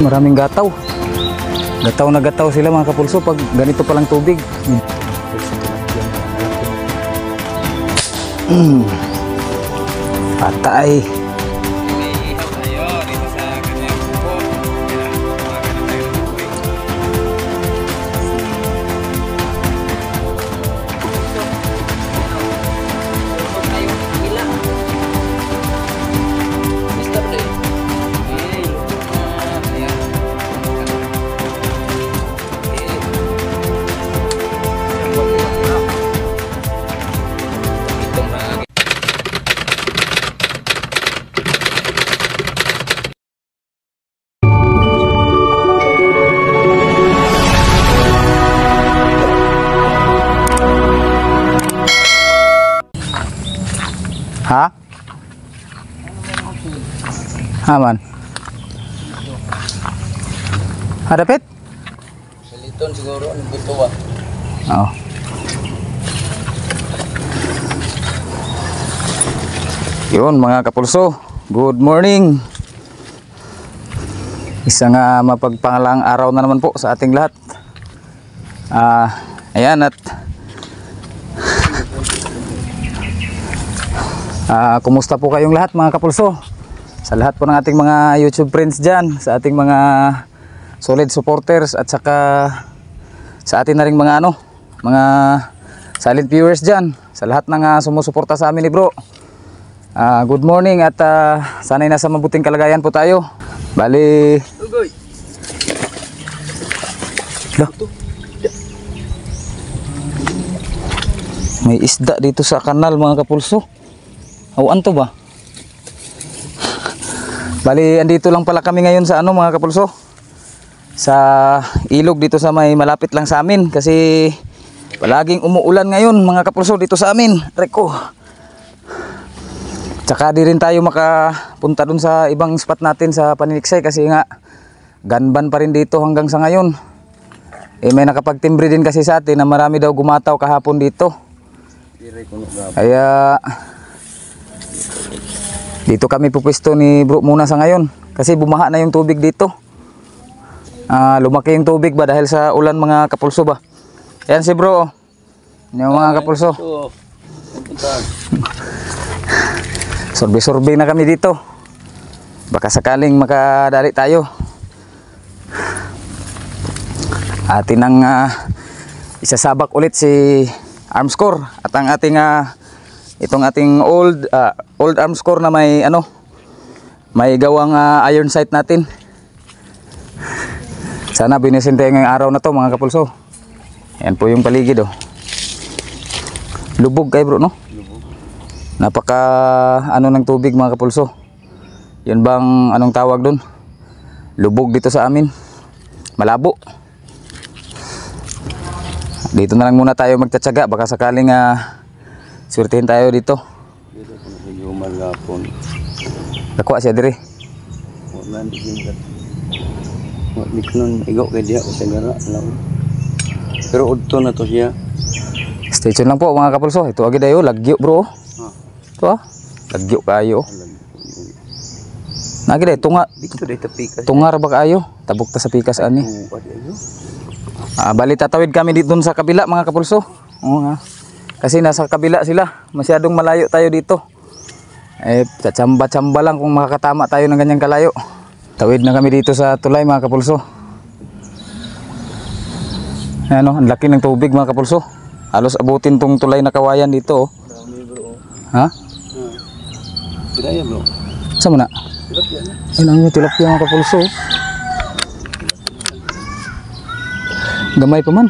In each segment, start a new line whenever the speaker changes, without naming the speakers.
Maraming gataw. Gataw na gataw sila mga kapulso pag ganito palang tubig. Patay. Ha? Aman. Hadapit?
Saliton siguro ang bituwa.
Oo. Yun mga kapulso, good morning. Isang mapagpangalang araw na naman po sa ating lahat. Ayan at kumusta po kayong lahat mga kapulso? Sa lahat po ng ating mga YouTube friends dyan, sa ating mga solid supporters at saka sa atin na rin mga mga silent viewers dyan, sa lahat ng sumusuporta sa amin ni bro. Good morning at sana'y nasa mabuting kalagayan po tayo. Bali may isda dito sa kanal mga kapulso. Awan to ba? Bali, andito lang pala kami ngayon sa mga kapulso. Sa ilog dito sa may malapit lang sa amin kasi palaging umuulan ngayon mga kapulso dito sa amin. Reko. Tsaka di rin tayo makapunta dun sa ibang spot natin sa Paniniksay kasi nga ganban pa rin dito hanggang sa ngayon. May nakapagtimbre din kasi sa atin na marami daw gumataw kahapon dito. Kaya dito kami pupwesto ni bro muna sa ngayon kasi bumaha na yung tubig dito. Lumaki yung tubig ba dahil sa ulan mga kapulso ba. Ayan si bro. Yung mga kapulso. Sorbe-sorbe na kami dito. Baka sakaling makadali tayo. Atin ang isasabak ulit si Armscore at ang ating itong ating old Armscore na may may gawang iron sight natin. Sana binisente ngayong araw na to mga kapulso. Yan po yung paligid Lubog kay bro no? Lubog. Napaka ng tubig mga kapulso. Yan bang anong tawag dun? Lubog dito sa amin. Malabo. Dito na lang muna tayo magtatsaga baka sakaling swertihin tayo dito.
Dito sa medyo malapon.
Nakuha siya dire.
Wala din kat. Wala nun igaw kay diha sa gara lang. Pero udto na to siya.
Stay tune lang po mga kapulso. Ito agi dayo lagyo bro. Ito lagyo kayo. Nagi day tunga
dito day tapikas.
Tungar ba kayo? Tabok ta sa pikas ani. Bali tatawid kami dito sa kabila mga kapulso. Kasi nasa kabila sila. Masyadong malayo tayo dito. Tsamba-tsamba lang kung makakatama tayo ng ganyang kalayo. Tawid na kami dito sa tulay mga kapulso. Ayan ang laki ng tubig mga kapulso. Halos abutin tong tulay na kawayan dito Ha?
Tilapia bro.
Saan mo na? Ayun ang tilapia mga kapulso. Gamay pa man.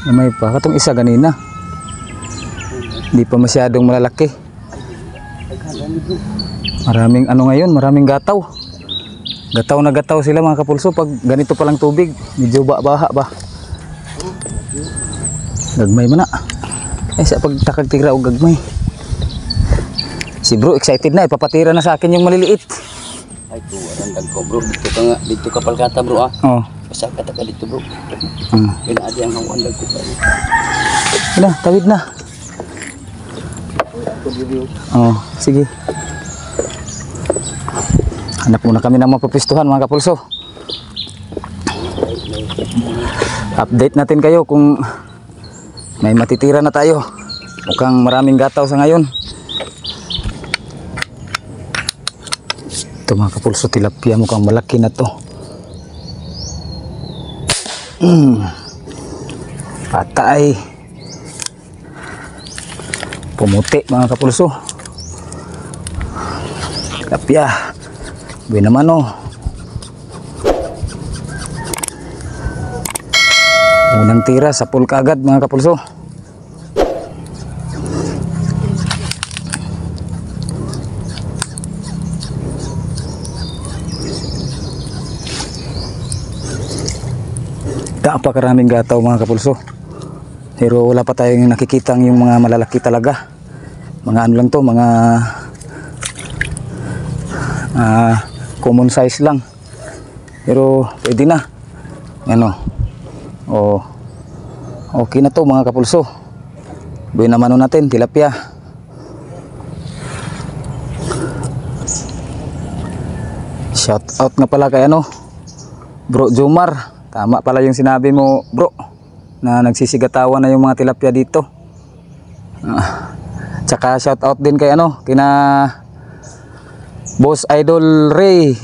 Gamay pa. Katong isa ganina. Hindi pa masyadong malalaki. Maraming ngayon, maraming gataw. Gataw na gataw sila mga kapulso pag ganito palang tubig. Medyo baha ba. Gagmay man na. Sa pagtakag tigra o gagmay. Si bro excited na. Ipapatira na sa akin yung maliliit.
Ay to, arandang ko bro. Dito ka palkata bro Basta kata ka dito bro. Pinaadi ang hawan lang ko.
Tawid na. Sige. Hanap muna kami ng mapapistuhan mga kapulso. Update natin kayo kung may matitira na tayo. Mukhang maraming gataw sa ngayon. Ito mga kapulso, tilapia, mukhang malaki na to. Patay. Pumuti mga kapulso. Tilapia. Buwi naman oh. Unang tira sa pool kaagad mga kapulso. Napakaraming gataw mga kapulso. Pero wala pa tayong nakikitang yung mga malalaki talaga. Mga ano lang to, mga common size lang. Pero pwede na. Ano? Oh. Okay na to mga kapulso. Buhay naman natin, tilapia. Shout out nga pala kay ano, Bro Jomar. Tama pala yung sinabi mo, bro, na nagsisigatawan na yung mga tilapia dito. Tsaka shout out din kay ano, kina Boss Idol Ray.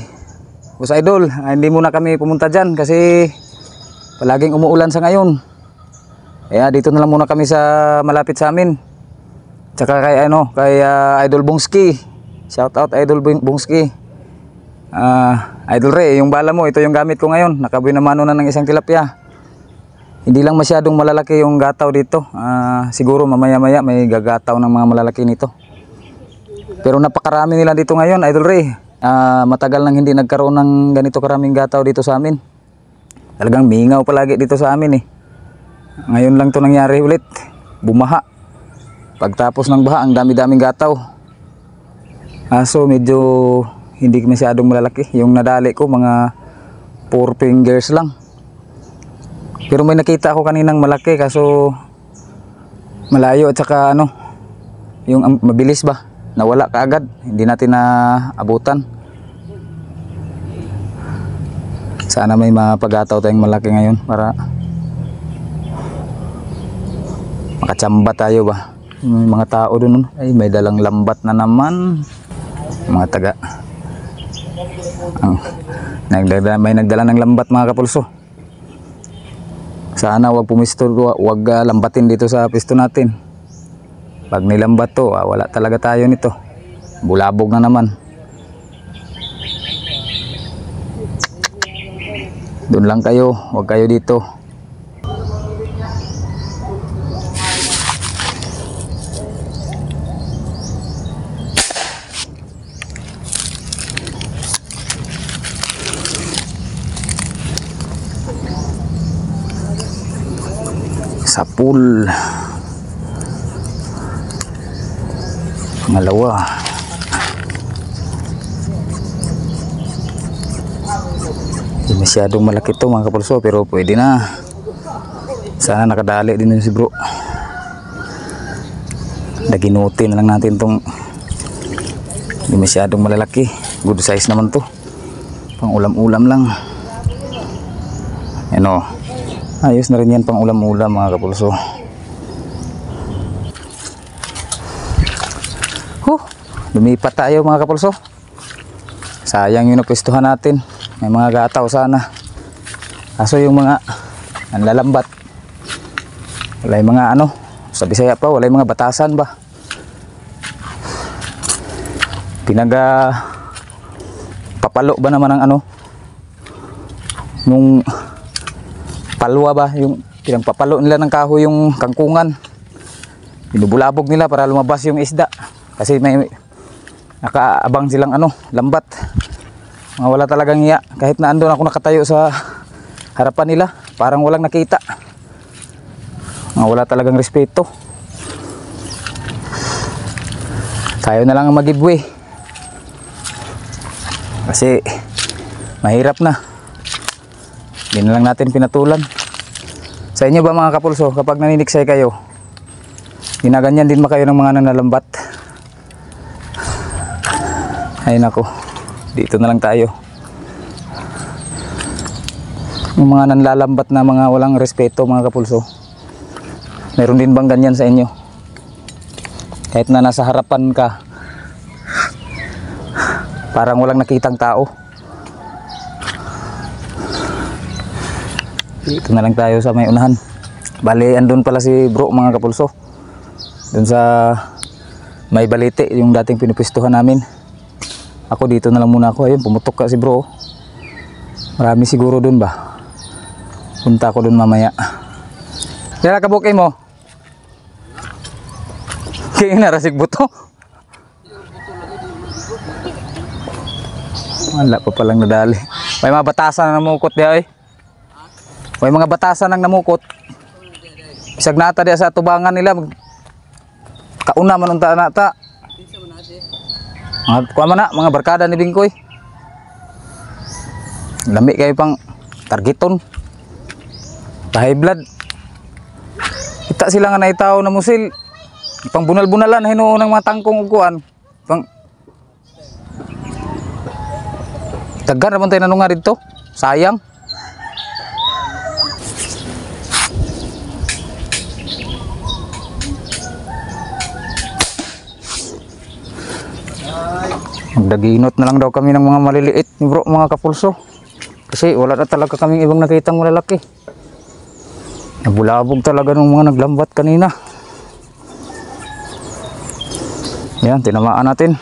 Boss Idol, hindi muna kami pumunta dyan kasi palaging umuulan sa ngayon. Kaya dito na lang muna kami sa malapit sa amin. Tsaka kay ano, kay Idol Bongski. Shout out Idol Bongski. Idol Ray, yung bala mo, ito yung gamit ko ngayon. Nakabuhi na mano na ng isang tilapia. Hindi lang masyadong malalaki yung gataw dito. Siguro mamaya-maya may gagataw ng mga malalaki nito. Pero napakarami nila dito ngayon, Idol Ray. Matagal nang hindi nagkaroon ng ganito karaming gataw dito sa amin. Talagang mingaw palagi dito sa amin eh. Ngayon lang to nangyari ulit. Bumaha. Pagtapos ng baha, ang dami-daming gataw. So medyo hindi masyadong malalaki. Yung nadali ko mga 4 fingers lang. Pero may nakita ako kaninang malaki kaso malayo at saka ano, yung mabilis ba, nawala kaagad. Hindi natin na abutan. Sana may mga pagataw tayong malaki ngayon para makachamba tayo ba. May mga tao dun ay may dalang lambat na naman. Mga taga may nagdala ng lambat mga kapulso. Sana wag pumisto, wag lambatin dito sa pisto natin. Pag nilambat to, wala talaga tayo nito. Bulabog na naman. Doon lang kayo, wag kayo dito. Sa pool. Malawa. Hindi masyadong malaki to mga kapulso pero pwede na. Sana nakadali din si bro. Naginutin na lang natin tong hindi masyadong malalaki. Good size naman to. Pang ulam-ulam lang. Ano? Ayos na rin yan pang ulam-ulam mga kapulso. Lumipat tayo mga kapulso. Sayang yung napwestuhan natin. May mga gataw sana. Kaso yung mga nanlalambat. Wala yung mga ano. Sa Bisaya pa, wala yung mga batasan ba. Papalo ba naman ang ano. Nung palwa ba, yung pinagpapalo nila ng kahoy yung kangkungan. Binubulabog nila para lumabas yung isda. Kasi may nakaabang silang ano, lambat. Mga wala talagang iya. Kahit na andun ako nakatayo sa harapan nila, parang walang nakita. Mga wala talagang respeto. Tayo na lang ang mag-giveaway. Kasi mahirap na. Hindi na lang natin pinatulan. Sa inyo ba mga kapulso, kapag naniniksay kayo, ginaganyan din ba kayo ng mga nanalambat? Ay nako, dito na lang tayo. Yung mga nanlalambat na mga walang respeto mga kapulso. Meron din bang ganyan sa inyo? Kahit na nasa harapan ka, parang walang nakitang tao. Dito na lang tayo sa may unahan. Bali, andun pala si bro mga kapulso. Dun sa may balite, yung dating pinupwestuhan namin. Ako dito na lang muna ako. Ayun, pumutok ka si bro. Marami siguro dun ba? Punta ako dun mamaya. Kaya kabukay mo. Kaya narasig buto. Wala pa palang nadali. May mga batasan na namukot diya eh. May mga batasan nang namukot. Isag nata diya sa tubangan nila. Kauna man unta nata. Kuha man na, mga barkada ni Bingkoy. Lami kayo pang targeton. High blood. Kita sila nga naitaw na musil. Pang bunal-bunalan hinuon ng mga tangkong uguan. Pang tagan naman tayo nanunga dito. Sayang. Magdaginot na lang daw kami ng mga maliliit ni bro mga kapulso. Kasi wala na talaga kaming ibang nakitang malalaki. Nabulabog talaga ng mga naglambat kanina. Yan, tinamaan natin.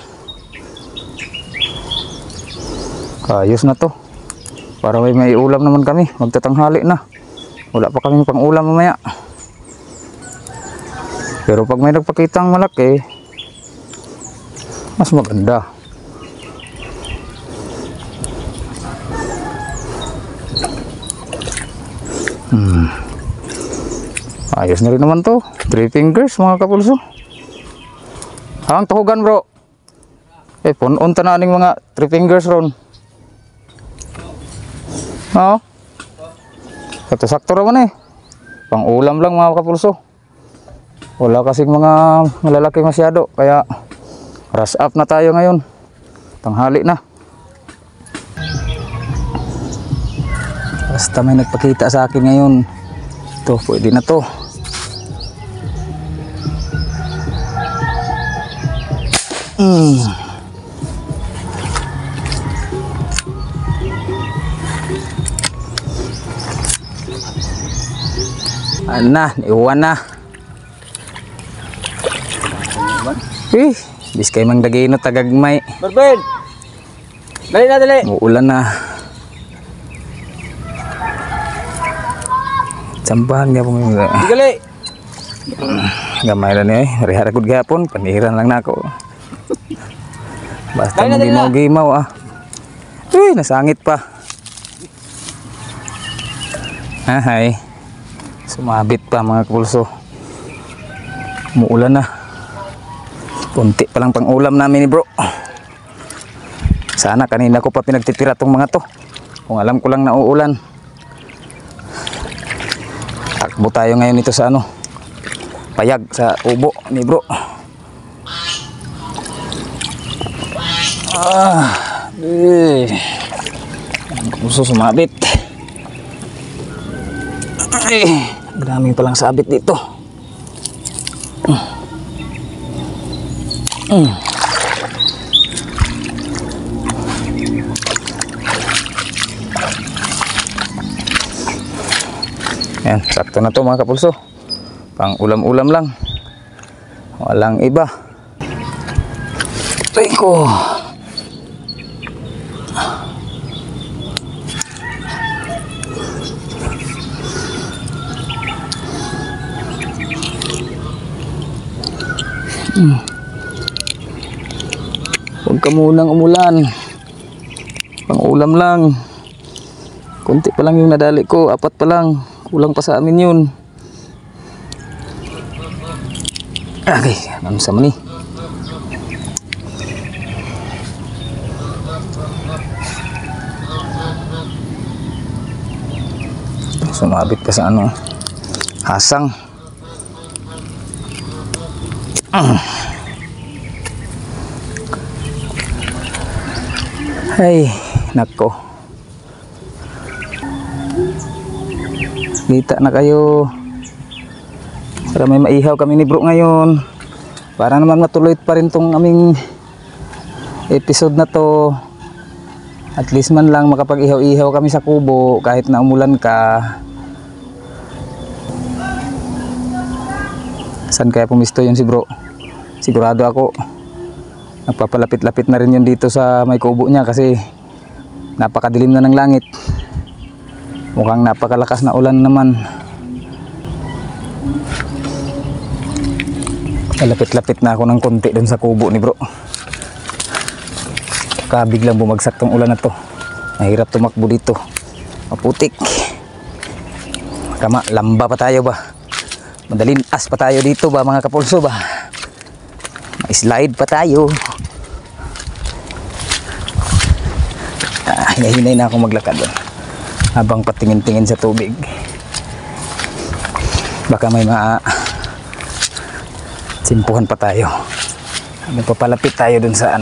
Ayos na to. Para may ulam naman kami. Magtatanghali na. Wala pa kaming pang ulam mamaya. Pero pag may nagpakitang malaki, mas maganda. Ayos na rin naman to. 3 fingers mga kapulso. Ang tuhugan bro. Punon ta na ning mga 3 fingers ron. Oo. Sakto naman eh. Pang ulam lang mga kapulso. Wala kasing mga malalaki masyado. Kaya rush up na tayo ngayon. Tanghali na. Basta may nagpakita sa akin ngayon. Ito, pwede na to. Na, iwan na. Bis kay mang dagino tagagmay.
Barbel! Dali na, dali!
Uulan na. Sambahan niya po mga.
Dali!
Gamay lang niya eh. Mariharagod gapon. Panihiran lang na ako. Basta magimaw-gimaw ah. Uy, nasangit pa. Hay. Sumabit pa mga kapulso. Umuulan na. Punti pa lang pang ulam namin ni bro. Sana kanina ko pa pinagtitira tong mga to. Kung alam ko lang na uulan. Takbo tayo ngayon ito sa ano. Payag sa ubo ni bro. Gusto sumabit. Ay, maraming palang sabit dito. Yan, sakto na to mga kapulso. Pang ulam-ulam lang. Walang iba. Teko. Huwag ka munang umulan. Pang ulam lang. Kunti pa lang yung nadali ko. 4 pa lang. Kulang pa sa amin yun. Okay, ano sa mani? Sumabit pa sa ano, hasang. Ay, nako. Kita na kayo. Para may maihaw kami ni bro ngayon. Para naman matuloy pa rin tong aming episode na to. At least man lang makapag-ihaw-ihaw kami sa kubo kahit na umulan ka. Saan kaya pumisto yun si bro? Sigurado ako nagpapalapit-lapit na rin yun dito sa may kubo niya kasi napakadilim na ng langit. Mukhang napakalakas na ulan naman. Lapit-lapit na ako ng konti dun sa kubo ni bro. Biglang bumagsak tong ulan na to. Mahirap tumakbo dito. Maputik. Kama, lamba pa tayo ba? Madaling as pa tayo dito ba mga kapulso ba? May slide pa tayo. Hinahinay na ako maglakad doon. Habang patingin-tingin sa tubig. Baka may simpuhan pa tayo. Nagpapalapit tayo dun sa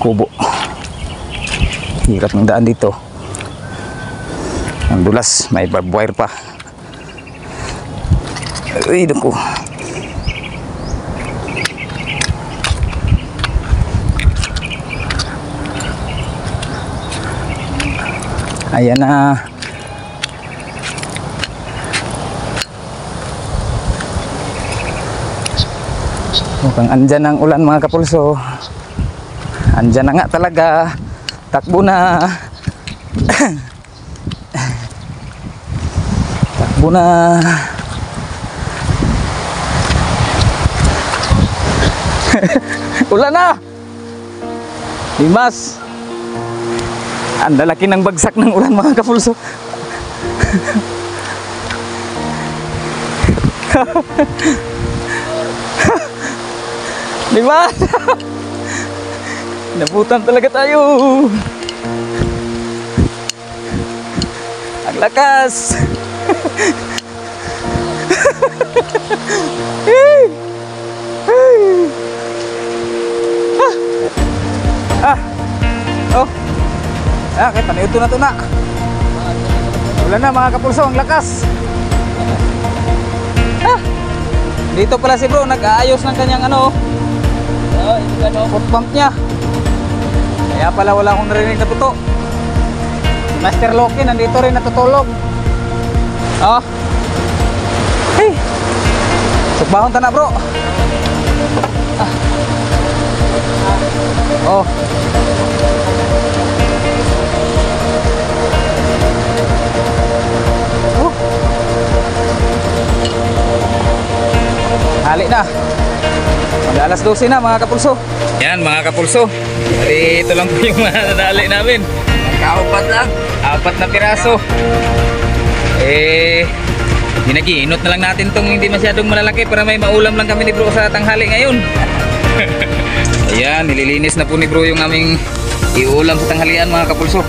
kubo. Hirap ng daan dito. Ang dulas, may barbed wire pa. Ay, naku. Ayan na. Mukhang andyan ang ulan mga kapulso. Andyan na nga talaga. Takbo na. Takbo na. Ulan na. Dimas. Ang lalaki ng bagsak ng ulan mga kapulso. Dimas. Nabutan talaga tayo. Ang lakas. Oh. Okay, panayuto na to na. Wala na mga kapulso, ang lakas. Dito pala si bro, nag-aayos ng kanyang foot pump niya. Kaya pala wala akong narinig na puto. Master Loki nandito rin natutulog. Hey. Sukbahon ta na bro. Hali na. Mag-alas 12 na mga kapulso. Yan mga kapulso. Ito lang po yung mga nadali namin.
Kaupat lang.
4 na piraso. Ginaginot na lang natin tong hindi masyadong malalaki para may maulam lang kami ni bro sa tanghali ngayon. Ayan, nililinis na po ni bro yung aming iulam sa tanghalian mga kapulso.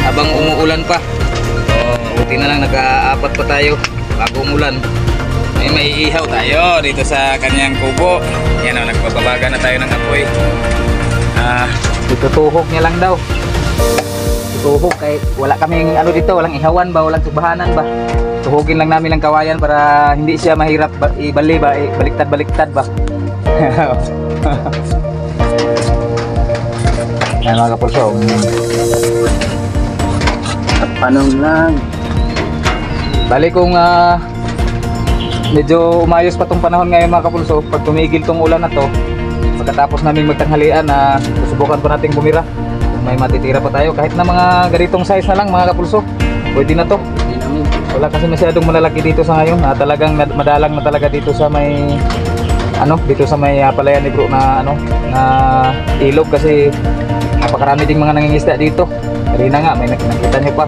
Habang umuulan pa. Buti na lang nag-4 pa tayo bago umulan. May maiihaw tayo dito sa kanyang kubo. Yan o, nagpapabaga na tayo ng apoy. Itutuhog niya lang daw. Itutuhog kahit wala kaming dito, walang ihawan ba, walang subahanan ba. Tuhugin lang namin ang kawayan para hindi siya mahirap ibali ba, baliktad-baliktad ba. Yan mga kapulso.
Panong lang.
Bali kung medyo umayos pa tong panahon ngayon mga kapulso, pag tumigil tong ulan na to, pagkatapos namin magtanghalian susubukan pa nating bumira kung may matitira pa tayo kahit na mga ganitong size na lang mga kapulso, pwede na to. Wala kasi masyadong malalaki dito sa ngayon, talagang madalang na talaga dito sa may dito sa may palayan ni bro na na ilog kasi napakarami ding mga nangingisda dito. Kanina nga may nakita nyo pa,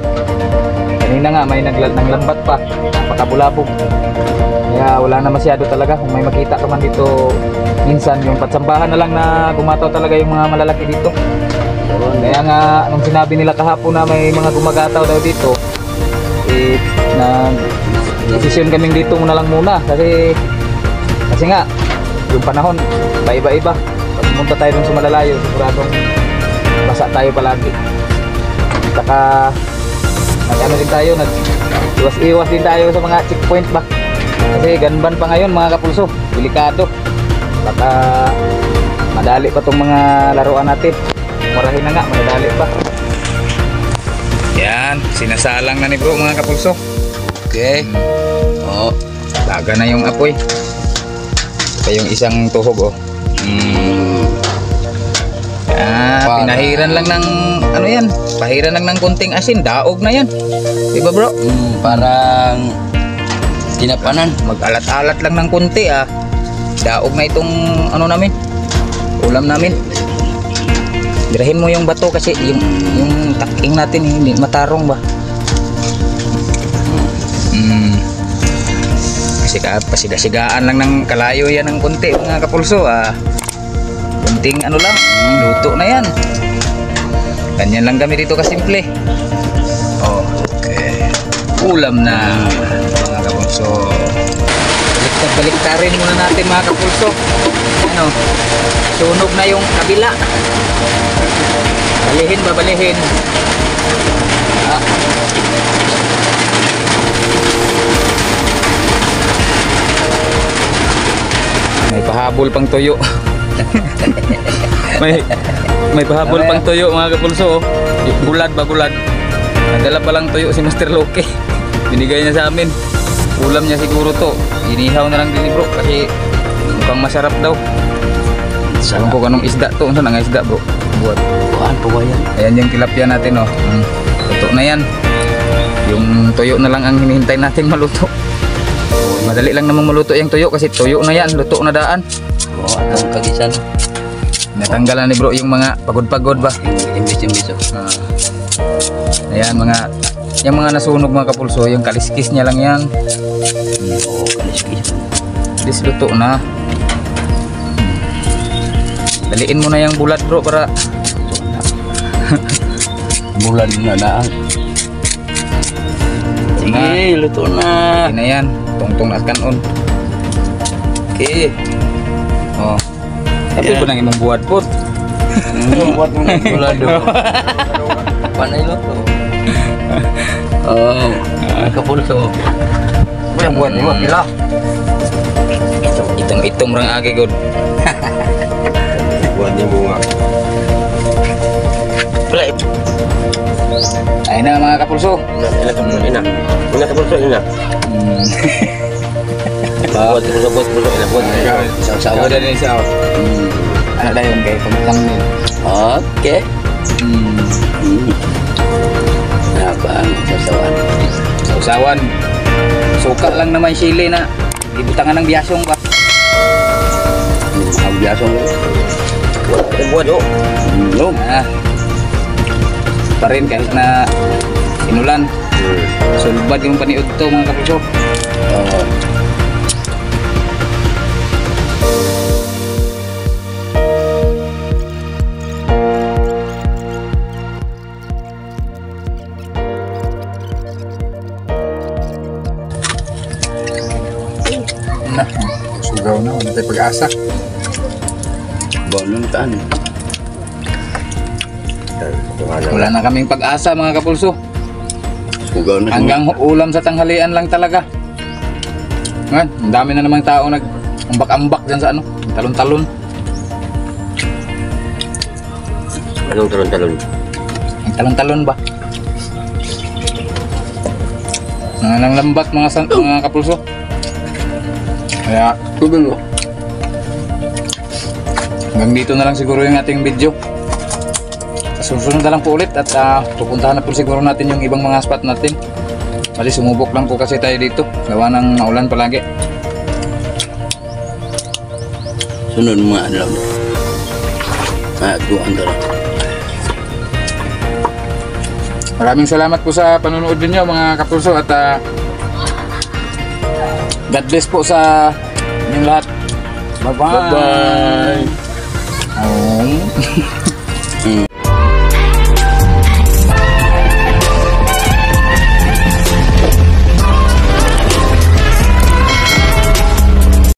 kanina nga may naglambat pa, napakabulabog. Kaya wala na masyado talaga. Kung may makita ka man dito minsan, yung patsambahan na lang na gumataw talaga yung mga malalaki dito. Kaya nga nung sinabi nila kahapon na may mga gumagataw daw dito, na desisyon kaming dito muna lang muna kasi nga yung panahon iba-iba. Pag pumunta tayo dun sa malalayo, siguradong basa tayo palagi. Saka din tayo, Iwas-iwas din tayo sa mga checkpoint ba. Kasi ganban pa ngayon mga kapulso. Delikado. Baka madali pa tong mga laruan natin. Marahin na nga, madali pa. Yan, sinasalang na ni bro mga kapulso.
Okay. Oh.
Laga na yung apoy. Ito yung isang tuhog oh. Pinahiran lang ng ano yan, pahiran lang ng konting asin, daog na yan. Diba bro?
Parang tinapanan.
Mag-alat-alat lang ng konti ah. Daog na itong ano namin, ulam namin. Dirahin mo yung bato kasi yung taking natin hindi matarong ba. Kasi pasiga-sigaan lang ng kalayo yan ng konti mga kapulso ah. Kunting ano lang, luto na yan. Ganyan lang kami dito kasimple. Oh, okay. Ulam na mga kapulso. Balik-baliktarin muna natin mga kapulso. Ano? Sunog na yung kabila. Balihin ba, balihin. Ah. May pahabol pang tuyo. may pahabol pang tuyo mga kapulso. Bulad ba, bulad. Nadala pa lang tuyo si Master Loki. Binigay niya sa amin. Ulam niya siguro to. Inihaw na lang din bro kasi mukhang masarap daw. Sabi ko kanong isda to. Saan ang isda bro? Buat.
Buwan po ba yan?
Ayan yung tilapia natin oh. Luto na yan. Yung tuyo na lang ang hinihintay natin maluto. Madali lang namang maluto yung tuyo kasi tuyo na yan. Luto na daan.
Oo, atong kagisan.
Natanggalan ni bro yung mga pagod-pagod ba?
Imbis-imbis oh.
Ayan mga, yung mga nasunog mga kapulso, yung kaliskis niya lang yan.
Oo, kaliskis.
This luto na. Daliin mo na yung bulat bro para
bulan na daan. Sige, luto na.
Hindi na yan. Tungtong na kanon.
Okay.
Oh. Tapi
Yan.
ko nang imong buhat po.
Buat mo na bulado. Panay luto. Oh, kapulso.
Yang buat ni buat pila. Itong rang agi god.
Buat niya bunga. Play.
Ay na mga kapulso.
Ina kapulso ina. Ina kapulso ina. Buat kapulso ina buat.
Sawa dari sawa. Anak dayon kay pamutang ni.
Okay. Apa ang sasawan?
Sausawan. Suka lang naman sili na. Ibutangan ng biyasong ba?
Ang biyasong. Buat yo. Belum.
Ah. Pa rin kahit na inulan. Sulbad yung paniud to mga kapulso. Sugaw na, wala tayo pag-asa.
Bonong taan.
Wala na kaming pag-asa mga kapulso.
Sugaw na.
Hanggang ulam sa tanghalian lang talaga. Ngayon, ang dami na namang tao nag-ambak-ambak dyan sa ano, talon-talon.
Anong talon-talon?
Ang talon-talon ba? Nang lambat mga kapulso. Kaya
Tubig mo.
hanggang dito na lang siguro yung ating video. Susunod na lang po ulit at pupuntahan na po siguro natin yung ibang mga spot natin. Kasi sumubok lang po kasi tayo dito. Gawa ng maulan palagi.
Sunod mga adlaw. Tuan tara.
Maraming salamat po sa panonood ninyo mga kapulso at God bless po sa inyong lahat. Bye-bye.
Bye-bye.
Oh.